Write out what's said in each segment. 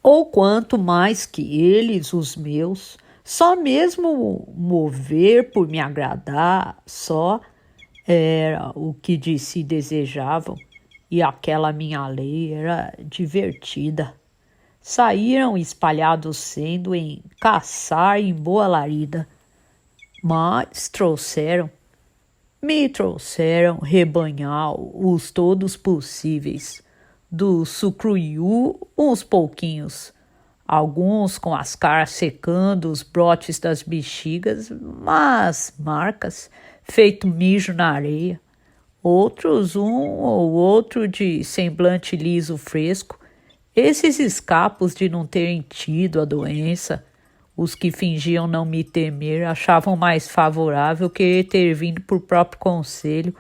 ou quanto mais que eles, os meus, só mesmo mover por me agradar, só era o que de si desejavam, e aquela minha lei era divertida. Saíram espalhados sendo em caçar em boa larida, mas me trouxeram rebanhar os todos possíveis, do sucruiú uns pouquinhos, alguns com as caras secando os brotes das bexigas, mas marcas, feito mijo na areia, outros um ou outro de semblante liso fresco, esses escapos de não terem tido a doença. Os que fingiam não me temer achavam mais favorável querer ter vindo por próprio conselho,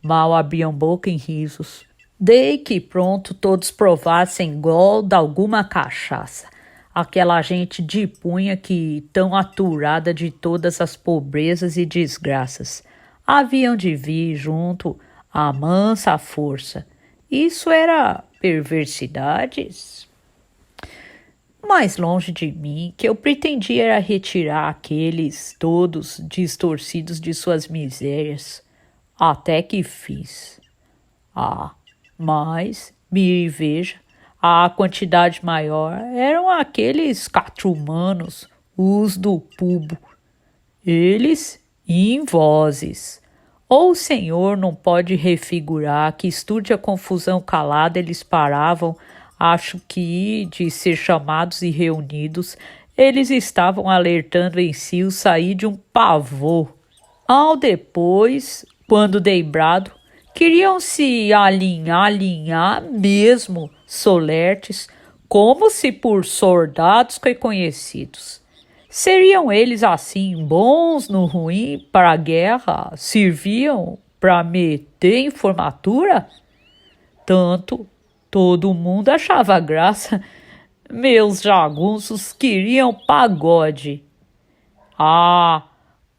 mal abriam boca em risos. Dei que pronto todos provassem gol de alguma cachaça, aquela gente de punha que, tão aturada de todas as pobrezas e desgraças, haviam de vir junto à mansa força. Isso era perversidades? Mais longe de mim, que eu pretendia era retirar aqueles todos distorcidos de suas misérias. Até que fiz. Mas, mire e veja, a quantidade maior eram aqueles catrumanos, os do pubo. Eles em vozes. Ou o senhor não pode refigurar que estude a confusão calada eles paravam. Acho que, de ser chamados e reunidos, eles estavam alertando em si o sair de um pavor. Ao depois, quando dei brado, queriam se alinhar mesmo, solertes, como se por soldados reconhecidos. Seriam eles assim bons no ruim para a guerra? Serviam para meter em formatura? Tanto todo mundo achava graça. Meus jagunços queriam pagode.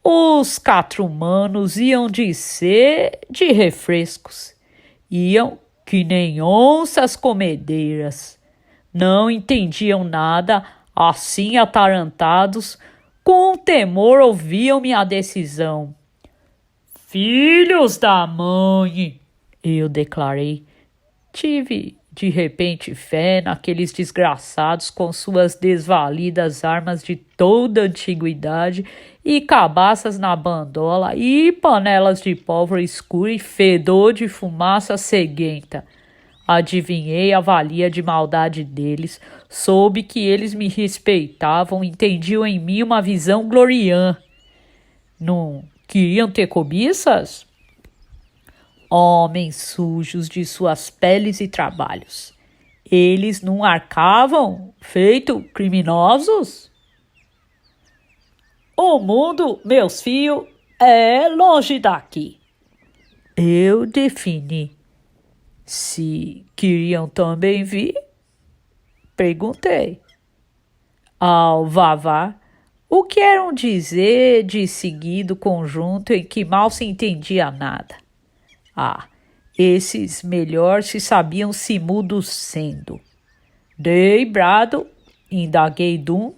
Os catrumanos iam de ser de refrescos. Iam que nem onças comedeiras. Não entendiam nada, assim atarantados, com temor ouviam minha decisão. Filhos da mãe, eu declarei. Tive de repente fé naqueles desgraçados com suas desvalidas armas de toda a antiguidade e cabaças na bandola e panelas de pólvora escura e fedor de fumaça ceguenta. Adivinhei a valia de maldade deles, soube que eles me respeitavam, entendiam em mim uma visão gloriã. Não queriam ter cobiças? Homens sujos de suas peles e trabalhos. Eles não arcavam, feito criminosos? O mundo, meus filhos, é longe daqui. Eu defini. Se queriam também vir? Perguntei. Ao vavá, o que eram dizer de seguido conjunto em que mal se entendia nada. Esses melhor se sabiam se mudos sendo. Dei brado, indaguei Dum,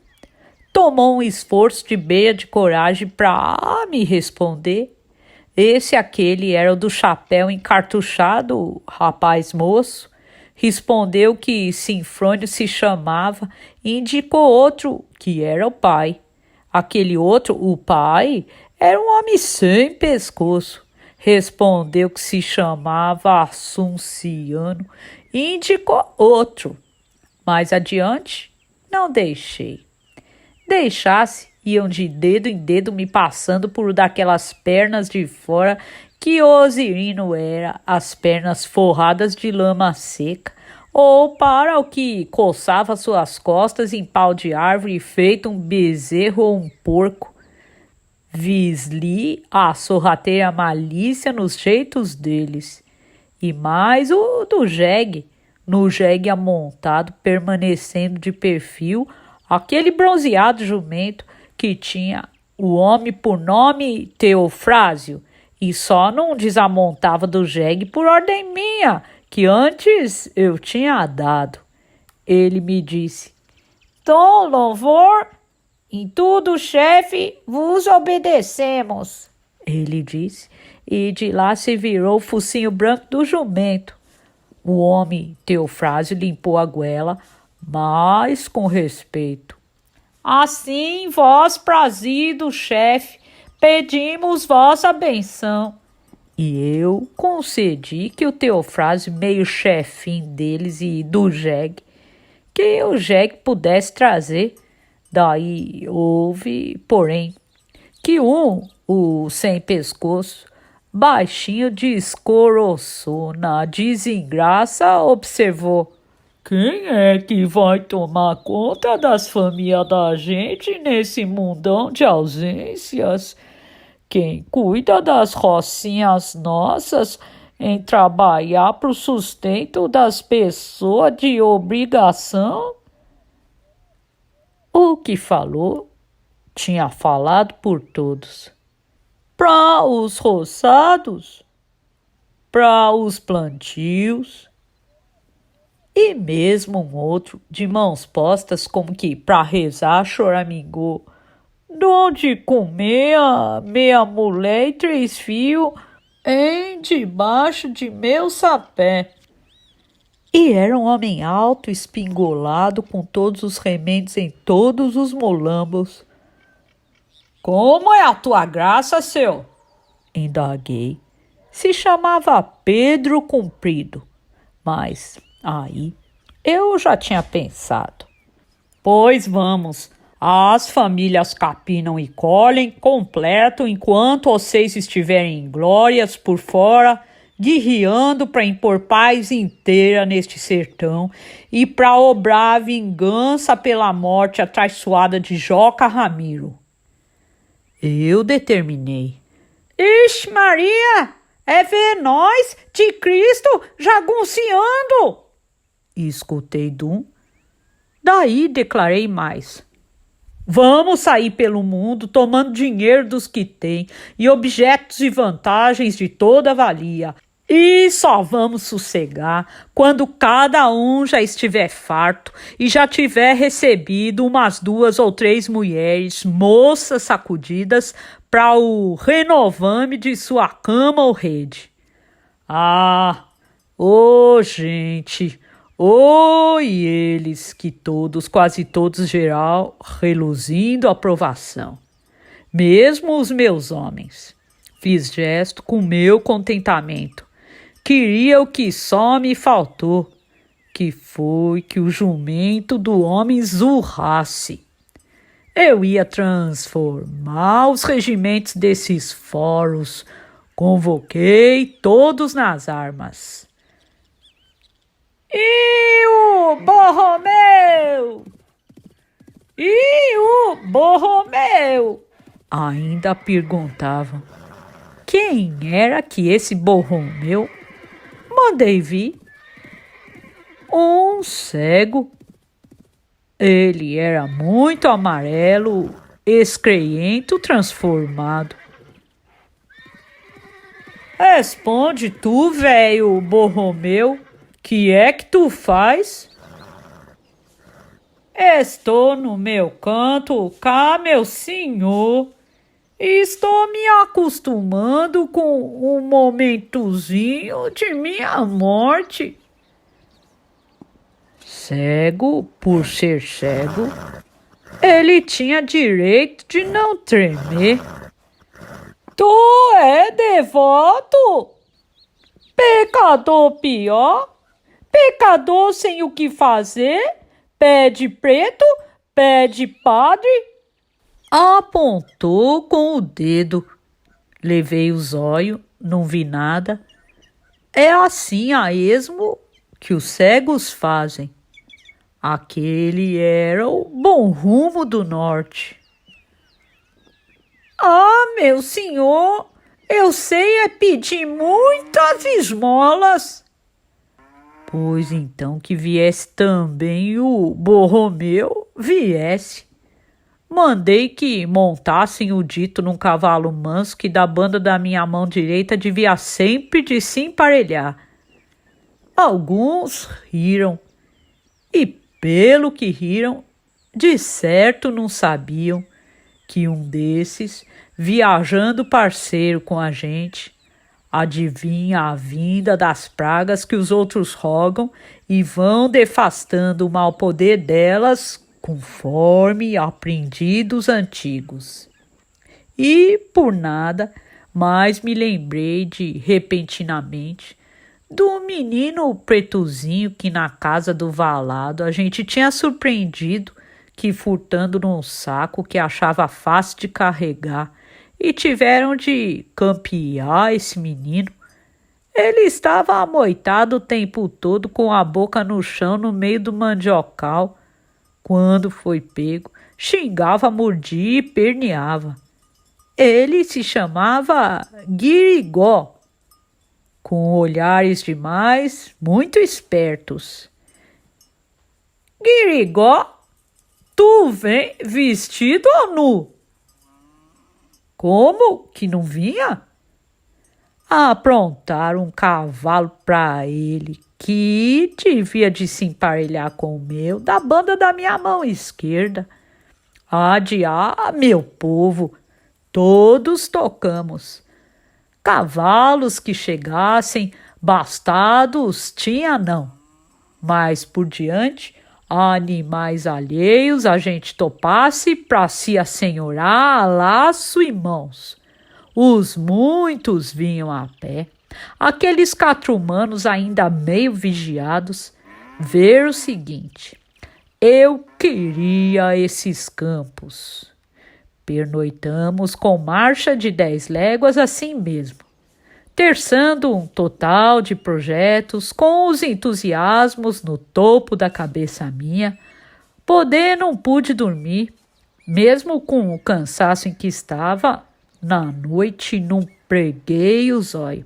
tomou um esforço de beia de coragem para me responder. Aquele era o do chapéu encartuchado, rapaz moço. Respondeu que Sinfrônio se chamava e indicou outro, que era o pai. Aquele outro, o pai, era um homem sem pescoço. Respondeu que se chamava Assunciano e indicou outro. Mais adiante, não deixei. Deixasse, iam de dedo em dedo me passando por daquelas pernas de fora que Osirino era, as pernas forradas de lama seca, ou para o que coçava suas costas em pau de árvore feito um bezerro ou um porco. Vis-lhe a sorrateira malícia nos jeitos deles, e mais o do jegue, no jegue amontado, permanecendo de perfil, aquele bronzeado jumento que tinha o homem por nome Teofrásio, e só não desamontava do jegue por ordem minha, que antes eu tinha dado. Ele me disse, Tom louvor, em tudo, chefe, vos obedecemos, ele disse, e de lá se virou o focinho branco do jumento. O homem Teofrásio limpou a goela, mas com respeito. Assim, vós, prazido chefe, pedimos vossa benção. E eu concedi que o Teofrásio, meio chefinho deles e do jegue, que o jegue pudesse trazer. Daí houve, porém, que o sem pescoço, baixinho descoroçou na desengraça, observou: quem é que vai tomar conta das famílias da gente nesse mundão de ausências? Quem cuida das rocinhas nossas em trabalhar para o sustento das pessoas de obrigação? O que falou, tinha falado por todos. Para os roçados, para os plantios, e mesmo um outro, de mãos postas, como que para rezar, choramingou. Donde comer meia mulher e 3 fios em debaixo de meu sapé. E era um homem alto, espingolado, com todos os remendos em todos os molambos. Como é a tua graça, seu? Indaguei. Se chamava Pedro Comprido, mas aí eu já tinha pensado. Pois vamos, as famílias capinam e colhem completo enquanto vocês estiverem em glórias por fora, guerreando para impor paz inteira neste sertão e para obrar a vingança pela morte atraiçoada de Joca Ramiro. Eu determinei. Ixi, Maria, é ver nós de Cristo jagunciando! E escutei Dum. Daí declarei mais. Vamos sair pelo mundo tomando dinheiro dos que têm e objetos e vantagens de toda valia. E só vamos sossegar quando cada um já estiver farto e já tiver recebido umas 2 ou 3 mulheres, moças sacudidas, para o renovame de sua cama ou rede. Ah, gente, e eles, que todos, quase todos geral, reluzindo aprovação. Mesmo os meus homens. Fiz gesto com meu contentamento. Queria o que só me faltou, que foi que o jumento do homem zurrasse. Eu ia transformar os regimentos desses foros. Convoquei todos nas armas. E o Borromeu! E o Borromeu! Ainda perguntavam. Quem era que esse Borromeu? Mandei vir. Um cego. Ele era muito amarelo, excreento, transformado. Responde tu, velho Borromeu, que é que tu faz? Estou no meu canto, cá, meu senhor. Estou me acostumando com um momentozinho de minha morte. Cego, por ser cego, ele tinha direito de não tremer. Tu é devoto? Pecador pior? Pecador sem o que fazer? Pé de preto? Pé de padre? Apontou com o dedo. Levei o zóio, não vi nada. É assim a esmo que os cegos fazem. Aquele era o Bom Rumo do Norte. Ah, meu senhor, eu sei é pedir muitas esmolas. Pois então que viesse também o Borromeu, viesse. Mandei que montassem o dito num cavalo manso que da banda da minha mão direita devia sempre de se emparelhar. Alguns riram, e pelo que riram, De certo não sabiam que um desses, viajando parceiro com a gente, adivinha a vinda das pragas que os outros rogam e vão defastando o mau poder delas conforme aprendidos antigos. E, por nada, mais me lembrei repentinamente, do menino pretuzinho que na casa do Valado a gente tinha surpreendido que furtando num saco que achava fácil de carregar e tiveram de campear esse menino. Ele estava amoitado o tempo todo com a boca no chão no meio do mandiocal. Quando foi pego, xingava, mordia e perneava. Ele se chamava Guirigó, com olhares demais muito espertos. Guirigó, tu vem vestido ou nu? Como que não vinha? Aprontaram um cavalo para ele que devia de se emparelhar com o meu, da banda da minha mão esquerda. Meu povo, todos tocamos. Cavalos que chegassem, bastados tinha não. Mas por diante, animais alheios a gente topasse para se assenhorar a laço e mãos. Os muitos vinham a pé, aqueles catrumanos ainda meio vigiados, ver o seguinte: eu queria esses campos. Pernoitamos com marcha de 10 léguas assim mesmo, terçando um total de projetos com os entusiasmos no topo da cabeça minha. Poder não pude dormir, mesmo com o cansaço em que estava. Na noite não preguei o zóio.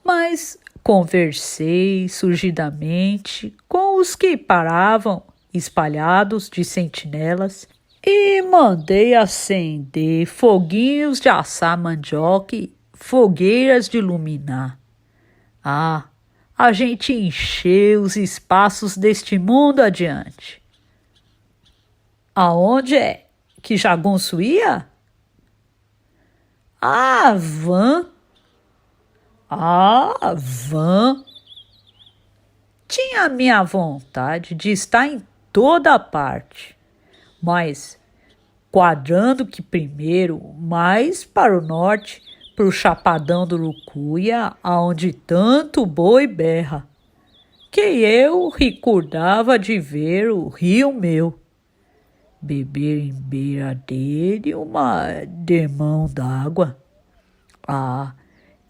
Mas conversei surgidamente com os que paravam espalhados de sentinelas e mandei acender foguinhos de assar mandioca e fogueiras de iluminar. A gente encheu os espaços deste mundo adiante. Aonde é que jagunço ia? A van. Tinha a minha vontade de estar em toda parte, mas quadrando que primeiro mais para o norte, para o Chapadão do Urucuia, aonde tanto boi berra, que eu recordava de ver o rio meu, beber em beira dele uma demão d'água.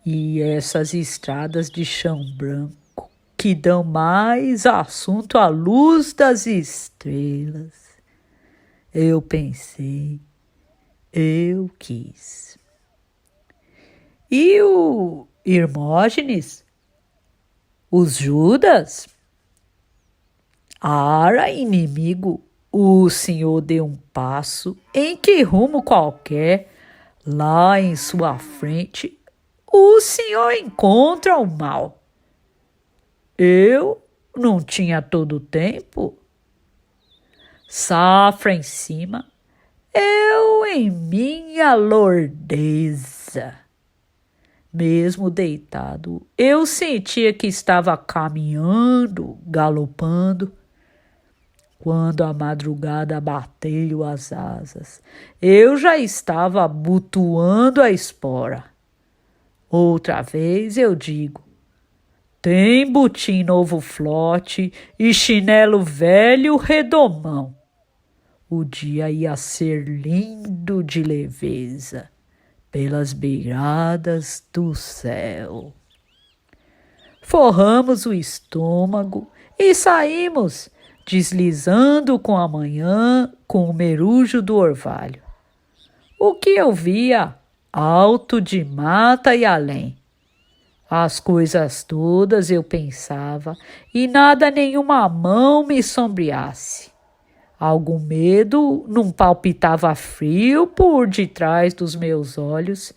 E essas estradas de chão branco que dão mais assunto à luz das estrelas. Eu pensei, eu quis. E o Hermógenes? Os Judas? Inimigo, o senhor deu um passo em que rumo qualquer, lá em sua frente, o senhor encontra o mal. Eu não tinha todo o tempo. Safra em cima, eu em minha lordeza. Mesmo deitado, eu sentia que estava caminhando, galopando. Quando a madrugada bateu as asas, eu já estava abotoando a espora. Outra vez eu digo, tem botim novo flote e chinelo velho redomão. O dia ia ser lindo de leveza, pelas beiradas do céu. Forramos o estômago e saímos, deslizando com a manhã com o merujo do orvalho. O que eu via, alto de mata e além. As coisas todas eu pensava e nada nenhuma mão me sombreasse. Algum medo não palpitava frio por detrás dos meus olhos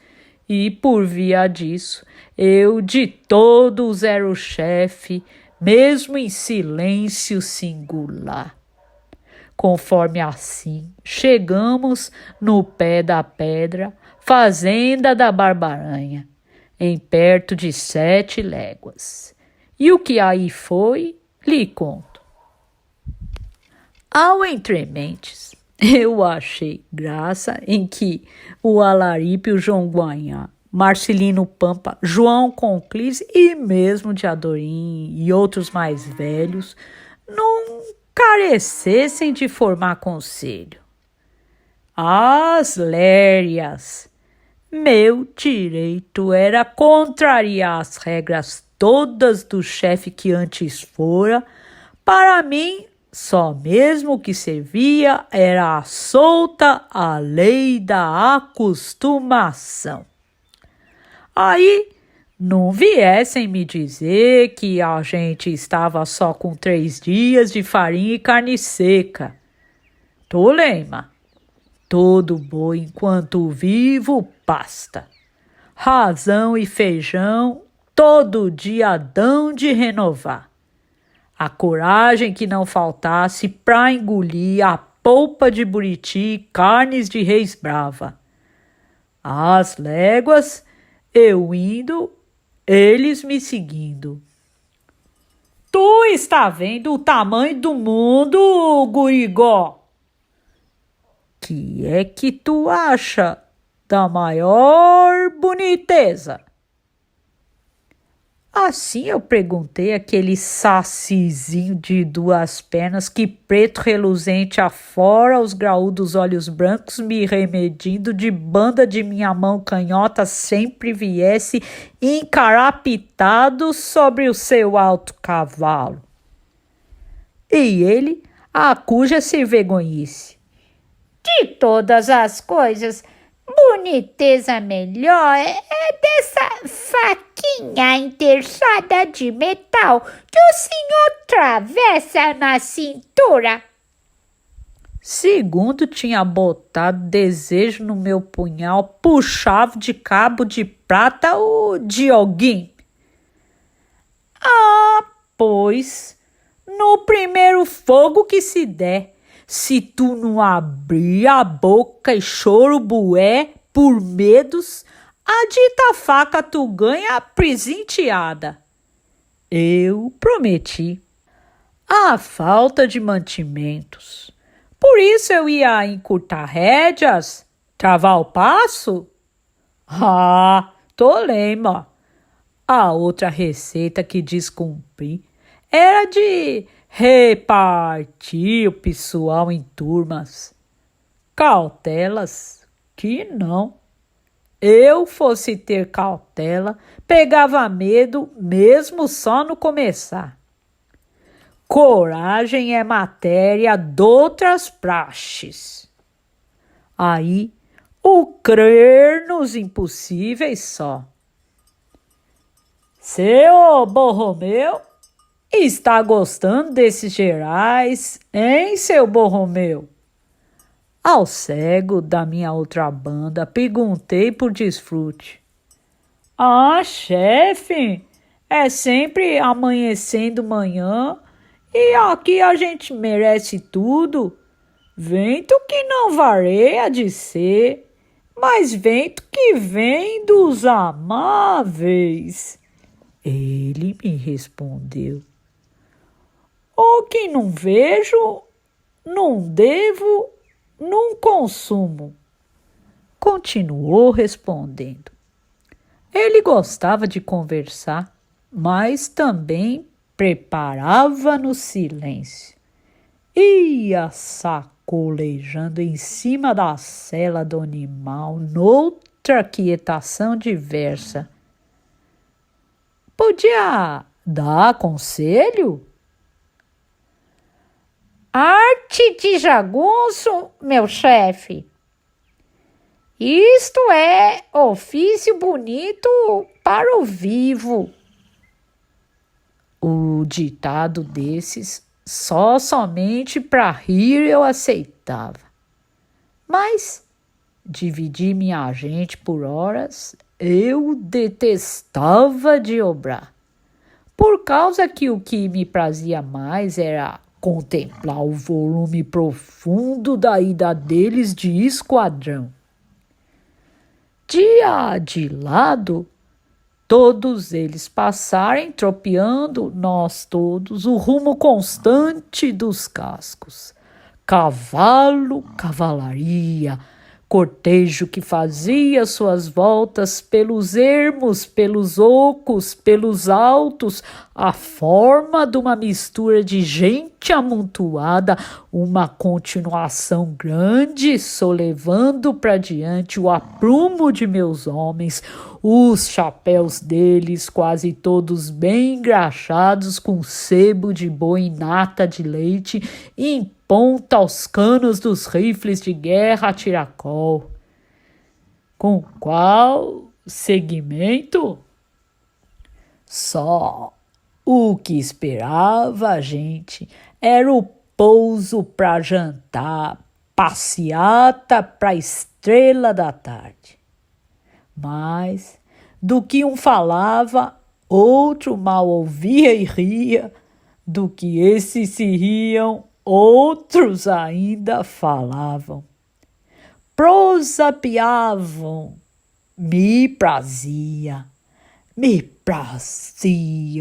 e, por via disso, eu de todos era o chefe, mesmo em silêncio singular. Conforme assim, chegamos no pé da pedra, fazenda da Barbaranha, em perto de 7 léguas. E o que aí foi, lhe conto. Ao entrementes, eu achei graça em que o Alaripe, o João Guanhá, Marcelino Pampa, João Conclise e mesmo Diadorim e outros mais velhos não carecessem de formar conselho. As lérias! Meu direito era contrariar as regras todas do chefe que antes fora. Para mim, só mesmo que servia era a solta a lei da acostumação. Aí não viessem me dizer que a gente estava só com 3 dias de farinha e carne seca. Tolema, todo boi enquanto vivo pasta. Razão e feijão todo dia dão de renovar. A coragem que não faltasse pra engolir a polpa de buriti e carnes de reis brava. Às léguas, eu indo, eles me seguindo. Tu está vendo o tamanho do mundo, gurigó? Que é que tu acha da maior boniteza? Assim eu perguntei aquele sacizinho de 2 pernas que preto reluzente afora os graúdos olhos brancos me remedindo de banda de minha mão canhota sempre viesse encarapitado sobre o seu alto cavalo. E ele, a cuja se vergonhice. De todas as coisas, boniteza melhor é dessa faquinha enterçada de metal que o senhor travessa na cintura. Segundo tinha botado desejo no meu punhal, puxava de cabo de prata o Dioguinho. Ah, pois, no primeiro fogo que se der, se tu não abrir a boca e choro bué por medos, a dita faca tu ganha presenteada. Eu prometi. A falta de mantimentos. Por isso eu ia encurtar rédeas, travar o passo? Ah, tolema. A outra receita que descumpri era de repartir o pessoal em turmas. Cautelas que não. Eu fosse ter cautela, pegava medo mesmo só no começar. Coragem é matéria doutras praxes. Aí, o crer nos impossíveis só. Seu Borromeu, está gostando desses gerais, hein, seu Borromeu? Ao cego da minha outra banda, perguntei por desfrute. Ah, chefe, é sempre amanhecendo manhã e aqui a gente merece tudo. Vento que não vareia de ser, mas vento que vem dos amáveis. Ele me respondeu. O que não vejo, não devo, não consumo. Continuou respondendo. Ele gostava de conversar, mas também preparava no silêncio. Ia sacolejando em cima da sela do animal, noutra quietação diversa. Podia dar conselho? Arte de jagunço, meu chefe. Isto é ofício bonito para o vivo. O ditado desses, somente para rir eu aceitava. Mas dividir minha gente por horas, eu detestava de obrar. Por causa que o que me prazia mais era contemplar o volume profundo da ida deles de esquadrão. De lado, todos eles passarem tropeando, nós todos, o rumo constante dos cascos. Cavalo, cavalaria, cortejo que fazia suas voltas pelos ermos, pelos ocos, pelos altos, a forma de uma mistura de gente amontoada, uma continuação grande, solevando para diante o aprumo de meus homens, os chapéus deles quase todos bem engraxados com sebo de boi e nata de leite, em ponta aos canos dos rifles de guerra a tiracol. Com qual segmento? Só o que esperava a gente era o pouso para jantar, passeata para estrela da tarde. Mas, do que um falava, outro mal ouvia e ria, do que esses se riam, outros ainda falavam. Prosapiavam, me prazia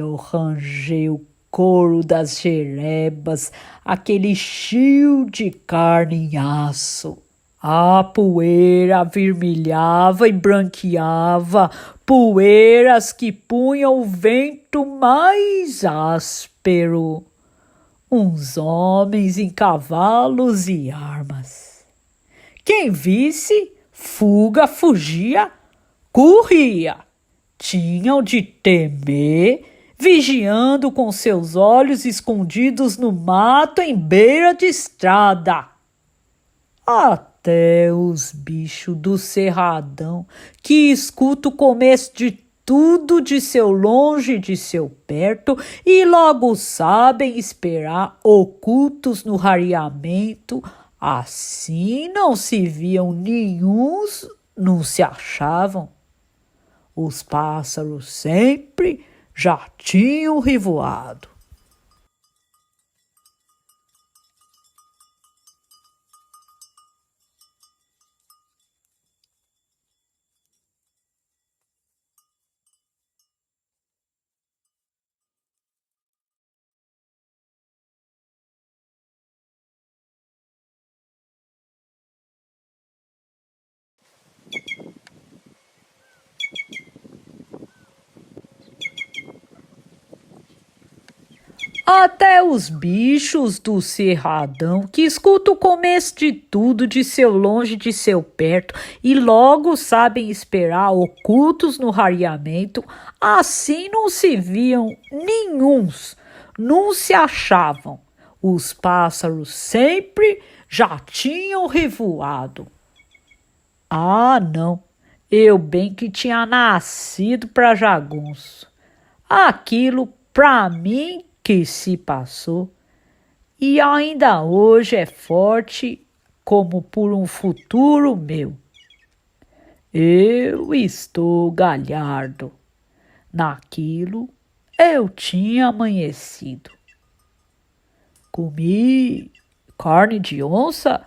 o ranger, o couro das jerebas, aquele chio de carne em aço. A poeira avermelhava e branqueava, poeiras que punham o vento mais áspero. Uns homens em cavalos e armas. Quem visse, fugia, corria. Tinham de temer, vigiando com seus olhos escondidos no mato em beira de estrada. Até os bichos do cerradão, que escuta o começo de tudo de seu longe e de seu perto, e logo sabem esperar ocultos no rareamento, assim não se viam nenhuns, não se achavam. Os pássaros sempre já tinham revoado. Até os bichos do cerradão, que escutam o começo de tudo, de seu longe, de seu perto, e logo sabem esperar ocultos no rareamento, assim não se viam nenhuns, não se achavam. Os pássaros sempre já tinham revoado. Ah, não, eu bem que tinha nascido para jagunço. Aquilo, para mim, que se passou, e ainda hoje é forte como por um futuro meu. Eu estou galhardo. Naquilo eu tinha amanhecido. Comi carne de onça?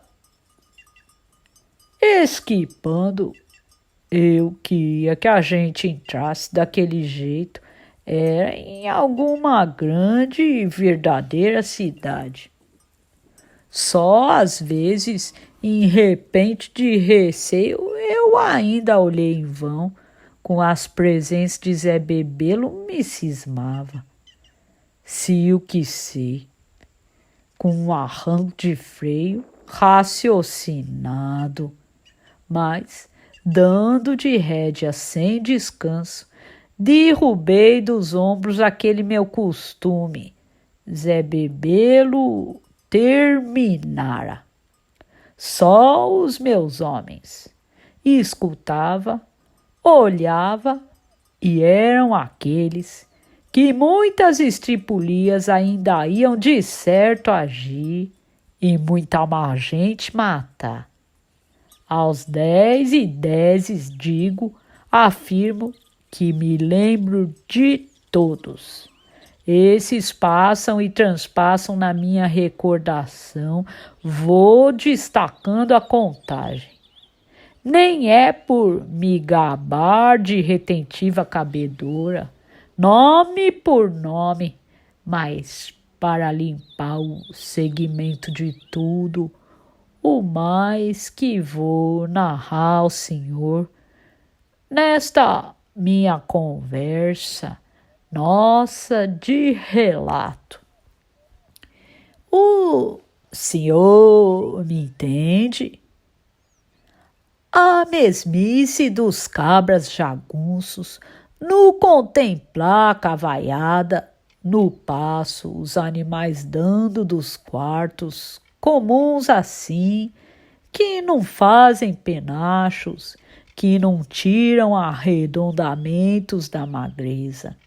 Esquipando, eu queria que a gente entrasse daquele jeito era em alguma grande e verdadeira cidade. Só às vezes, em repente de receio, eu ainda olhei em vão, com as presenças de Zé Bebelo me cismava. Se o que sei, com um arranco de freio, raciocinado, mas dando de rédea sem descanso, derrubei dos ombros aquele meu costume. Zé Bebelo terminara. Só os meus homens. E escutava, olhava, e eram aqueles que muitas estripulias ainda iam de certo agir e muita má gente matar. Aos 10 digo, afirmo, que me lembro de todos. Esses passam e transpassam na minha recordação, vou destacando a contagem. Nem é por me gabar de retentiva cabedora, nome por nome, mas para limpar o segmento de tudo, o mais que vou narrar ao senhor nesta minha conversa nossa de relato. O senhor me entende? A mesmice dos cabras jagunços, no contemplar a cavaiada, no passo, os animais dando dos quartos, comuns assim, que não fazem penachos, que não tiram arredondamentos da magreza.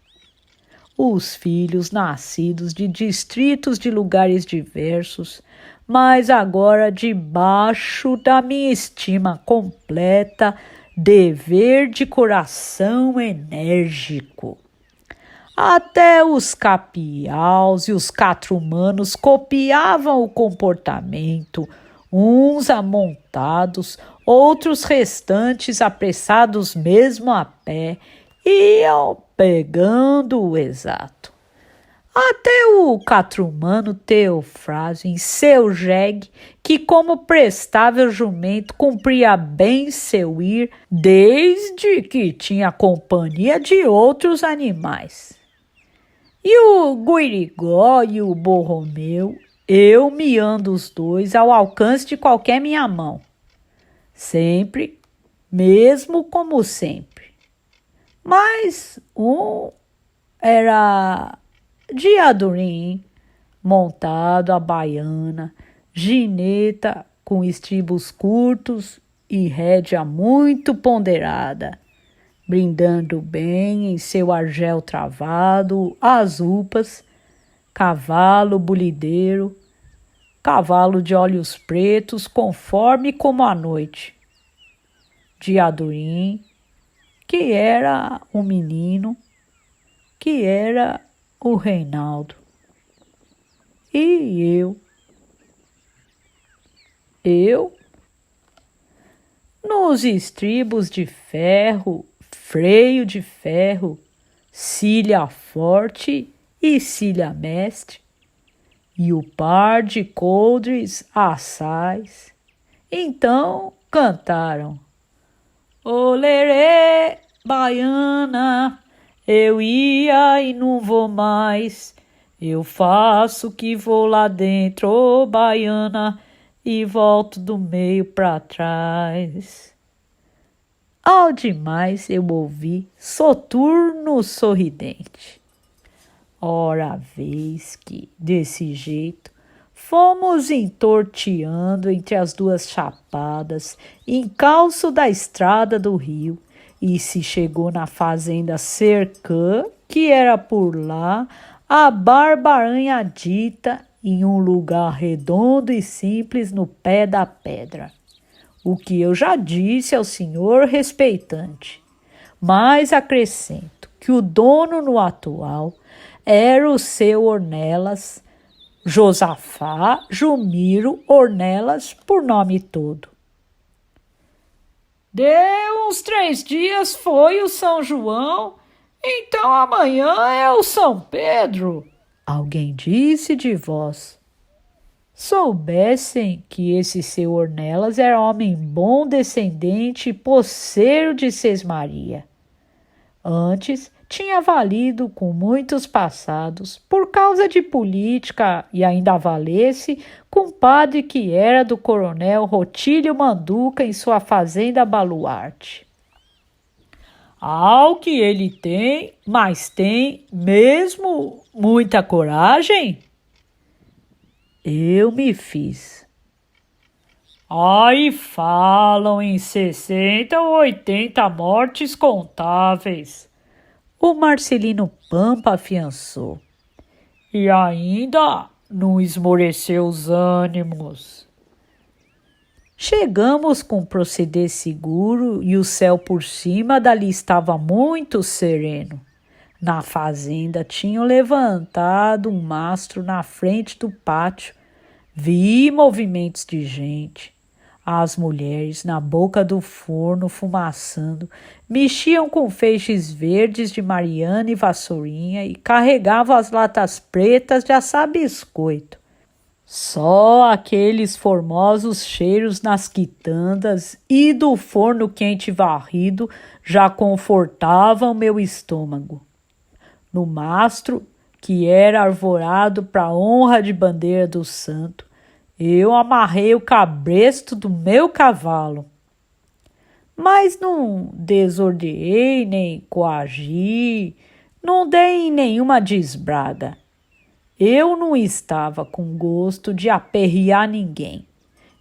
Os filhos nascidos de distritos de lugares diversos, mas agora debaixo da minha estima completa, dever de coração enérgico. Até os capiaus e os catrumanos copiavam o comportamento, uns amontados, outros restantes apressados mesmo a pé, iam pegando o exato. Até o catrumano Teofrásio, em seu jegue, que como prestável jumento cumpria bem seu ir, desde que tinha companhia de outros animais. E o Guirigó e o Borromeu, eu me ando os dois ao alcance de qualquer minha mão. Sempre, mesmo como sempre. Mas um era Diadorim, montado a baiana, gineta com estribos curtos e rédea muito ponderada, brindando bem em seu argel travado as upas, cavalo bulideiro, cavalo de olhos pretos, conforme como a noite. Diadorim, que era um menino, que era o Reinaldo. E eu, nos estribos de ferro, freio de ferro, cilha forte e cilha mestre, e o par de coldres assais. Então cantaram: Olerê, baiana, eu ia e não vou mais. Eu faço que vou lá dentro, ô baiana, e volto do meio para trás. Ao demais eu ouvi soturno sorridente. Ora vez que, desse jeito, fomos entorteando entre as duas chapadas, encalço da estrada do rio, e se chegou na fazenda Cercã, que era por lá, a barba arranhadita, em um lugar redondo e simples no pé da pedra. O que eu já disse ao senhor respeitante, mas acrescento que o dono no atual era o seu Ornelas, Josafá Jumiro Ornelas, por nome todo. Deu uns 3 dias, foi o São João, então amanhã é o São Pedro, alguém disse de voz. Soubessem que esse seu Ornelas era homem bom, descendente e poceiro de Sesmaria. Antes tinha valido com muitos passados, por causa de política, e ainda valesse, compadre que era do coronel Rotílio Manduca em sua fazenda Baluarte. Ao que ele tem, mas tem mesmo muita coragem? Eu me fiz. Aí falam em 60 ou 80 mortes contáveis. O Marcelino Pampa afiançou. E ainda não esmoreceu os ânimos. Chegamos com proceder seguro e o céu por cima dali estava muito sereno. Na fazenda tinham levantado um mastro na frente do pátio. Vi movimentos de gente. As mulheres, na boca do forno, fumaçando, mexiam com feixes verdes de Mariana e vassourinha e carregavam as latas pretas de assar biscoito. Só aqueles formosos cheiros nas quitandas e do forno quente varrido já confortavam meu estômago. No mastro, que era arvorado para honra de bandeira do santo, eu amarrei o cabresto do meu cavalo. Mas não desordenei nem coagi, não dei em nenhuma desbraga. Eu não estava com gosto de aperrear ninguém.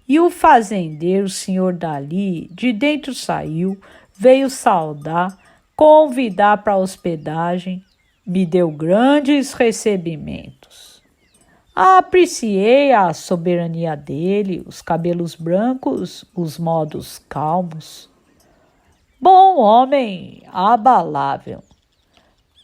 E o fazendeiro, senhor Dali, de dentro saiu, veio saudar, convidar para hospedagem, me deu grandes recebimentos. Apreciei a soberania dele, os cabelos brancos, os modos calmos. Bom homem, abalável.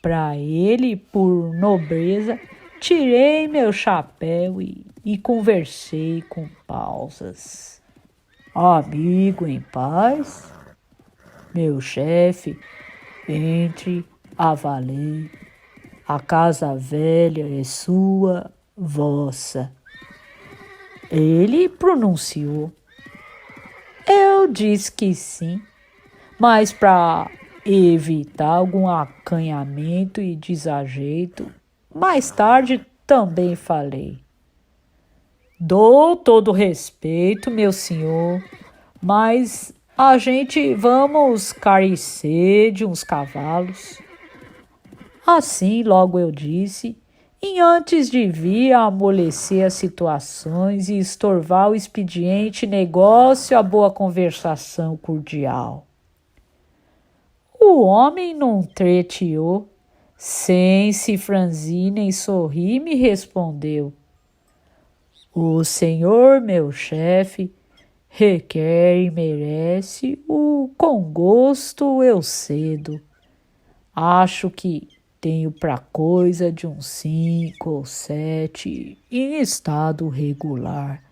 Para ele, por nobreza, tirei meu chapéu e conversei com pausas. Amigo em paz? Meu chefe, entre, avalie. A casa velha é sua, vossa. Ele pronunciou. Eu disse que sim, mas para evitar algum acanhamento e desajeito, mais tarde também falei. Dou todo respeito, meu senhor, mas a gente vamos carecer de uns cavalos. Assim, logo eu disse, e antes de vir a amolecer as situações e estorvar o expediente negócio a boa conversação cordial. O homem não treteou, sem se franzir nem sorrir, me respondeu. O senhor, meu chefe, requer e merece o com gosto eu cedo. Acho que tenho pra coisa de uns 5 ou 7 em estado regular.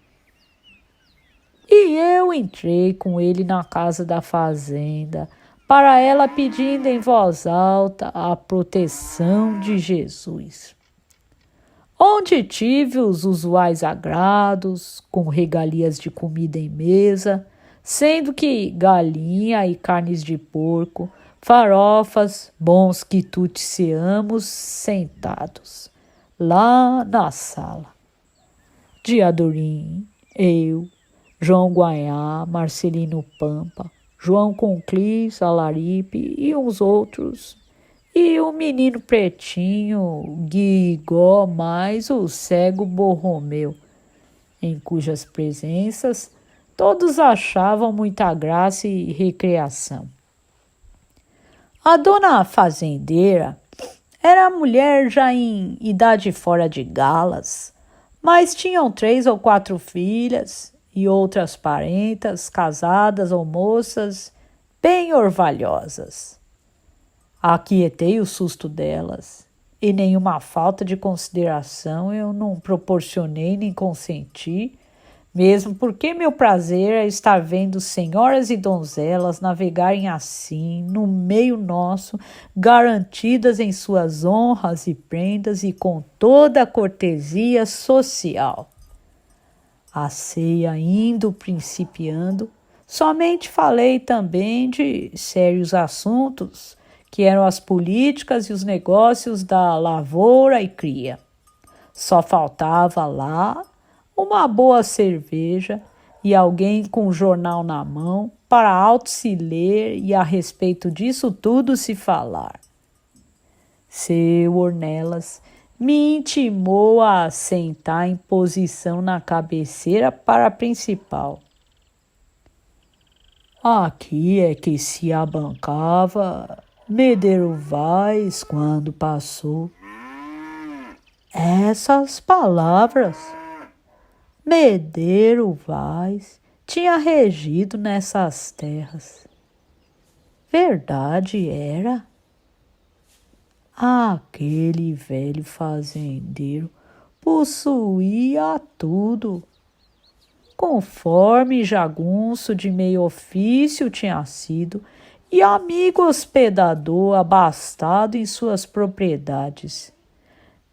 E eu entrei com ele na casa da fazenda, para ela pedindo em voz alta a proteção de Jesus. Onde tive os usuais agrados, com regalias de comida em mesa, sendo que galinha e carnes de porco, farofas, bons quituticiamos sentados, lá na sala. Diadorim, eu, João Guaiá, Marcelino Pampa, João Conclis, Alaripe e uns outros, e o menino pretinho, Guigó, mais o cego Borromeu, em cujas presenças todos achavam muita graça e recreação. A dona fazendeira era mulher já em idade fora de galas, mas tinham 3 ou 4 filhas e outras parentas, casadas ou moças, bem orvalhosas. Aquietei o susto delas, e nenhuma falta de consideração eu não proporcionei nem consenti, mesmo porque meu prazer é estar vendo senhoras e donzelas navegarem assim, no meio nosso, garantidas em suas honras e prendas e com toda a cortesia social. A ceia indo principiando, somente falei também de sérios assuntos, que eram as políticas e os negócios da lavoura e cria. Só faltava lá uma boa cerveja e alguém com um jornal na mão para alto se ler e a respeito disso tudo se falar. Seu Ornelas me intimou a sentar em posição na cabeceira para a principal. Aqui é que se abancava Medeiro Vaz quando passou. Essas palavras, Medeiro Vaz tinha regido nessas terras. Verdade era. Aquele velho fazendeiro possuía tudo. Conforme jagunço de meio ofício tinha sido, e amigo hospedador abastado em suas propriedades.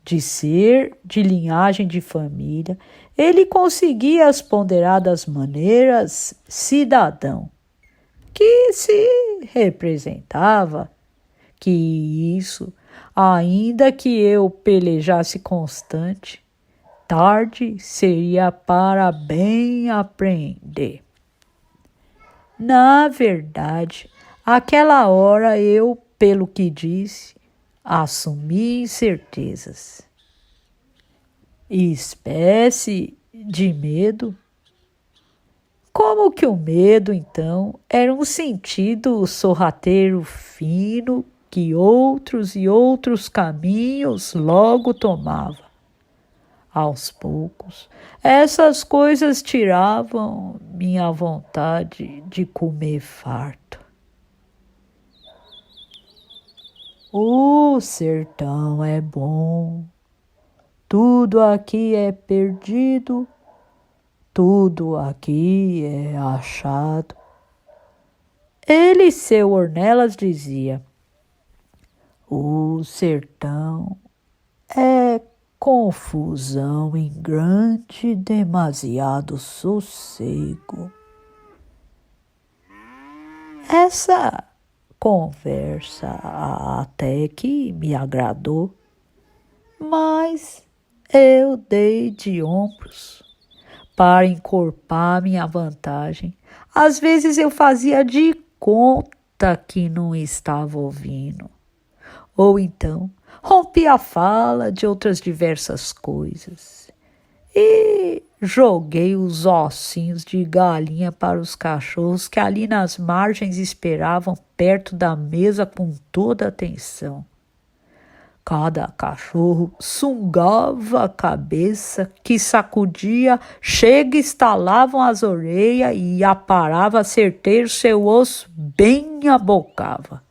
De ser de linhagem de família, ele conseguia as ponderadas maneiras cidadão, que se representava que isso, ainda que eu pelejasse constante, tarde seria para bem aprender. Na verdade, aquela hora eu, pelo que disse, assumi incertezas. Espécie de medo? Como que o medo, então, era um sentido sorrateiro fino que outros e outros caminhos logo tomava. Aos poucos, essas coisas tiravam minha vontade de comer farto. O sertão é bom, tudo aqui é perdido, tudo aqui é achado. Ele, seu Ornelas, dizia: o sertão é confusão em grande, demasiado sossego. Essa conversa até que me agradou, mas eu dei de ombros para encorpar minha vantagem. Às vezes eu fazia de conta que não estava ouvindo. Ou então rompi a fala de outras diversas coisas e joguei os ossinhos de galinha para os cachorros que ali nas margens esperavam perto da mesa com toda atenção. Cada cachorro sungava a cabeça, que sacudia, chega estalavam as orelhas e aparava certeiro seu osso bem abocava.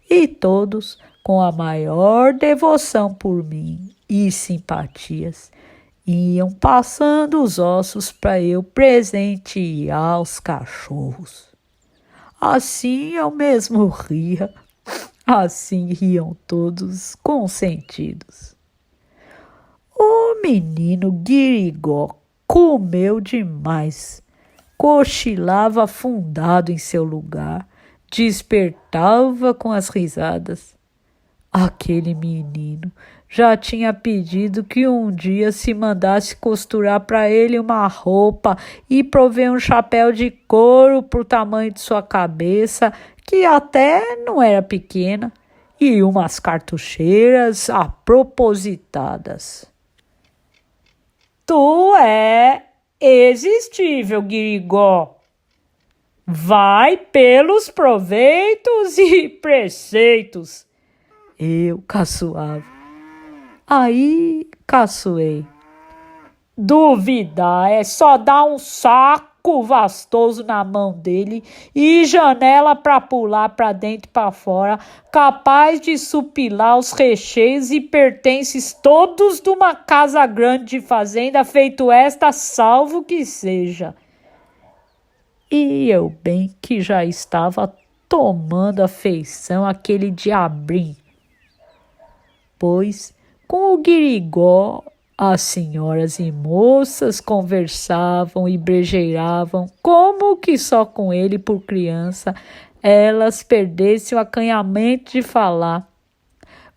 E todos, com a maior devoção por mim e simpatias, iam passando os ossos para eu presentear aos cachorros. Assim eu mesmo ria, assim riam todos consentidos. O menino Guirigó comeu demais, cochilava afundado em seu lugar, despertava com as risadas. Aquele menino já tinha pedido que um dia se mandasse costurar para ele uma roupa e prover um chapéu de couro para o tamanho de sua cabeça, que até não era pequena, e umas cartucheiras apropositadas. Tu é irresistível, Guirigó. Vai pelos proveitos e preceitos. Eu caçoava. Aí caçoei. Duvidar é só dar um saco vastoso na mão dele e janela para pular para dentro e para fora, capaz de supilar os recheios e pertences todos de uma casa grande de fazenda, feito esta, salvo que seja. E eu bem que já estava tomando afeição àquele diabrim, pois com o Guirigó as senhoras e moças conversavam e brejeiravam como que só com ele por criança elas perdessem o acanhamento de falar.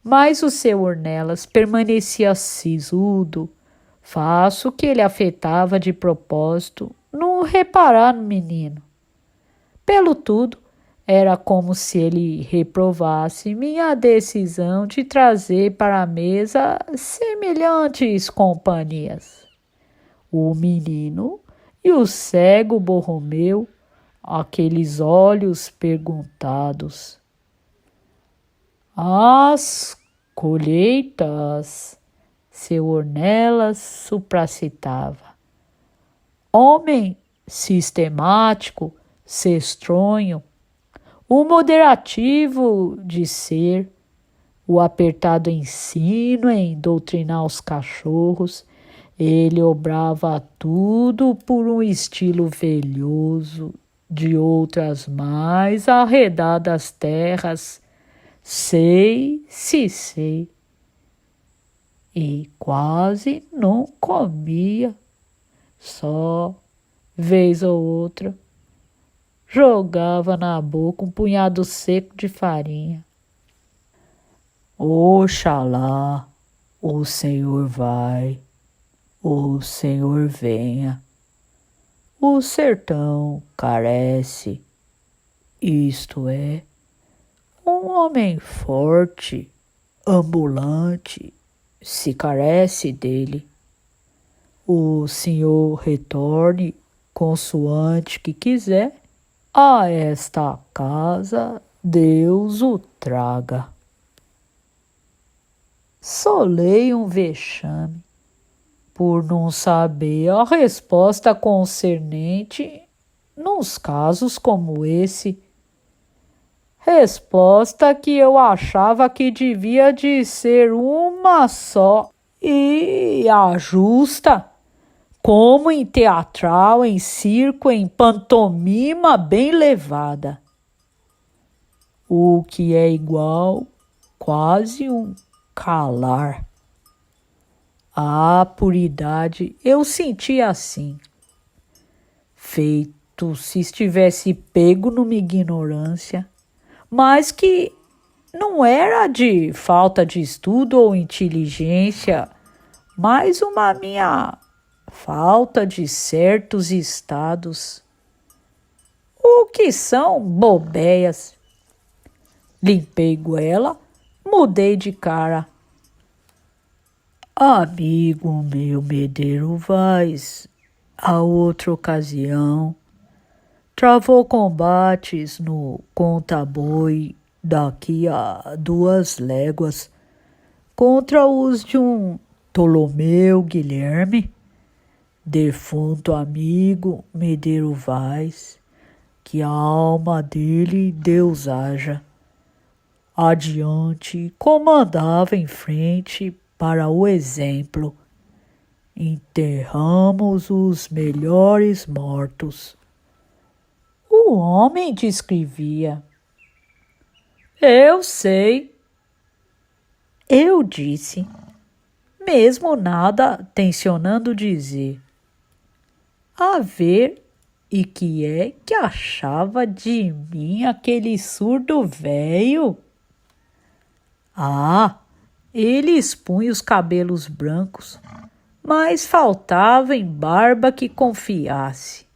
Mas o seu Ornelas permanecia sisudo, faço que ele afetava de propósito, não reparar no menino. Pelo tudo, era como se ele reprovasse minha decisão de trazer para a mesa semelhantes companhias. O menino e o cego Borromeu, aqueles olhos perguntados. As colheitas, seu Ornelas supracitava. Homem sistemático, cestronho, o moderativo de ser, o apertado ensino em doutrinar os cachorros, ele obrava tudo por um estilo velhoso de outras mais arredadas terras, sei, se sei, e quase não comia, só, vez ou outra, jogava na boca um punhado seco de farinha. Oxalá, o Senhor vai, o Senhor venha. O sertão carece, isto é, um homem forte, ambulante, se carece dele. O senhor retorne, consoante que quiser, a esta casa Deus o traga. Solei um vexame por não saber a resposta concernente nos casos como esse. Resposta que eu achava que devia de ser uma só e a justa, como em teatral, em circo, em pantomima bem levada. O que é igual, quase um calar. A puridade eu sentia assim, feito se estivesse pego numa ignorância, mas que não era de falta de estudo ou inteligência, mas uma minha falta de certos estados, o que são bobeias. Limpei goela, mudei de cara. Amigo meu Medeiro Vaz, a outra ocasião, travou combates no Conta-Boi daqui a 2 léguas contra os de um Ptolomeu Guilherme, defunto amigo Medeiro Vaz, que a alma dele Deus haja. Adiante, comandava em frente para o exemplo. Enterramos os melhores mortos. O homem descrevia. Eu sei. Eu disse, mesmo nada tencionando dizer. A ver, e que é que achava de mim aquele surdo velho? Ah, ele expunha os cabelos brancos, mas faltava em barba que confiasse.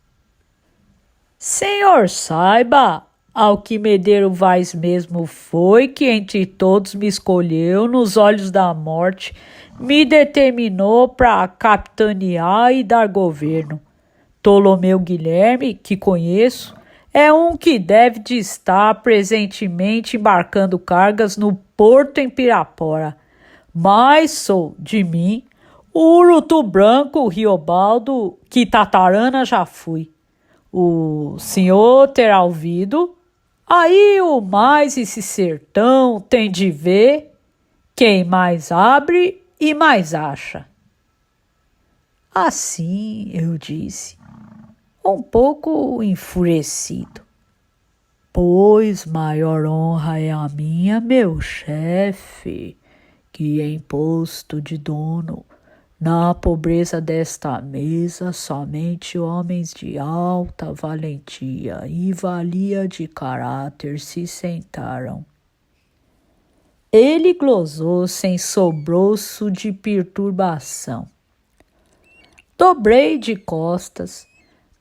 Senhor saiba, ao que Medeiro Vaz mesmo foi que entre todos me escolheu nos olhos da morte, me determinou para capitanear e dar governo. Ptolomeu Guilherme, que conheço, é um que deve de estar presentemente embarcando cargas no porto em Pirapora. Mas sou, de mim, o Urutu Branco Riobaldo, que tatarana já fui. O senhor terá ouvido? Aí o mais esse sertão tem de ver quem mais abre e mais acha. Assim eu disse, um pouco enfurecido. Pois maior honra é a minha, meu chefe, que em posto de dono, na pobreza desta mesa, somente homens de alta valentia e valia de caráter se sentaram. Ele glosou sem sobroço de perturbação. Dobrei de costas,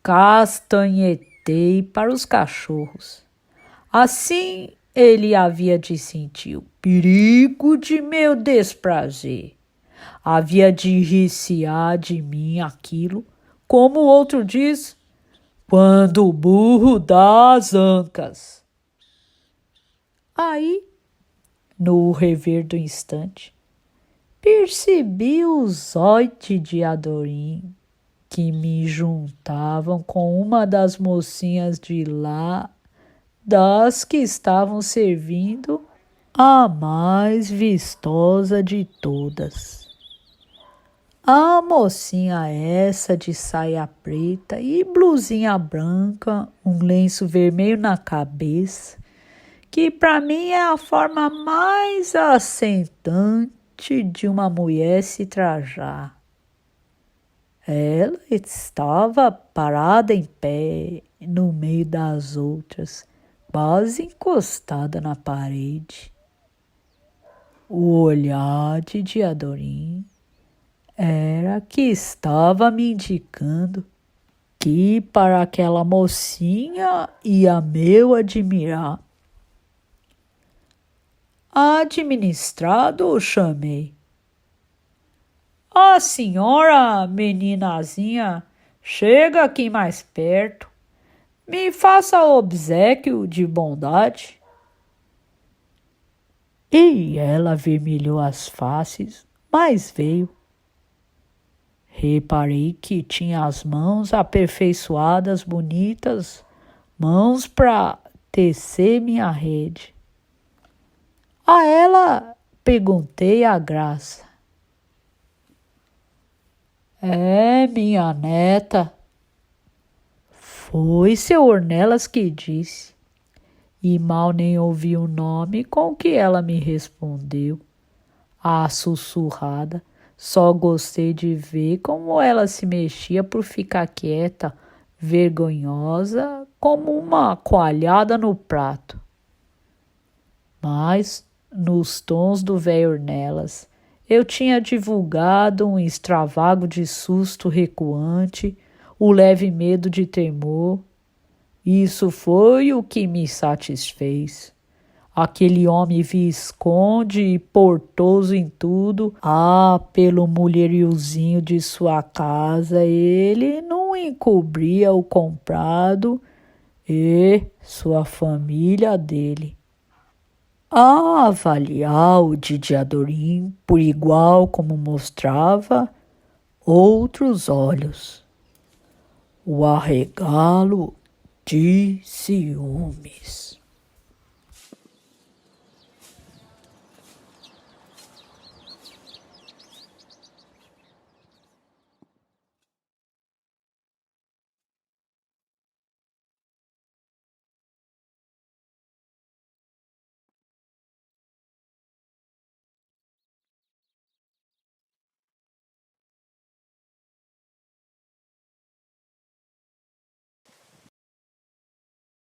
castanhetei para os cachorros. Assim ele havia de sentir o perigo de meu desprazer. Havia de recear de mim aquilo, como o outro diz, quando o burro dá as ancas. Aí, no rever do instante, percebi os oite de Adorim que me juntavam com uma das mocinhas de lá, das que estavam servindo a mais vistosa de todas. A mocinha essa de saia preta e blusinha branca, um lenço vermelho na cabeça, que para mim é a forma mais assentante de uma mulher se trajar. Ela estava parada em pé, no meio das outras, quase encostada na parede. O olhar de Diadorim era que estava me indicando que para aquela mocinha ia meu admirar. Administrado, chamei. A senhora, meninazinha, chega aqui mais perto. Me faça obséquio de bondade. E ela vermelhou as faces, mas veio. Reparei que tinha as mãos aperfeiçoadas, bonitas, mãos para tecer minha rede. A ela perguntei a graça. É, minha neta. Foi seu Ornelas que disse. E mal nem ouvi o nome com que ela me respondeu. A sussurrada. Só gostei de ver como ela se mexia por ficar quieta, vergonhosa, como uma coalhada no prato. Mas, nos tons do velho Ornelas, eu tinha divulgado um extravago de susto recuante, o leve medo de temor. Isso foi o que me satisfez. Aquele homem visconde e portoso em tudo, pelo mulheriozinho de sua casa, ele não encobria o comprado e sua família dele. A avaliar o Diadorim por igual como mostrava outros olhos. O arregalo de ciúmes.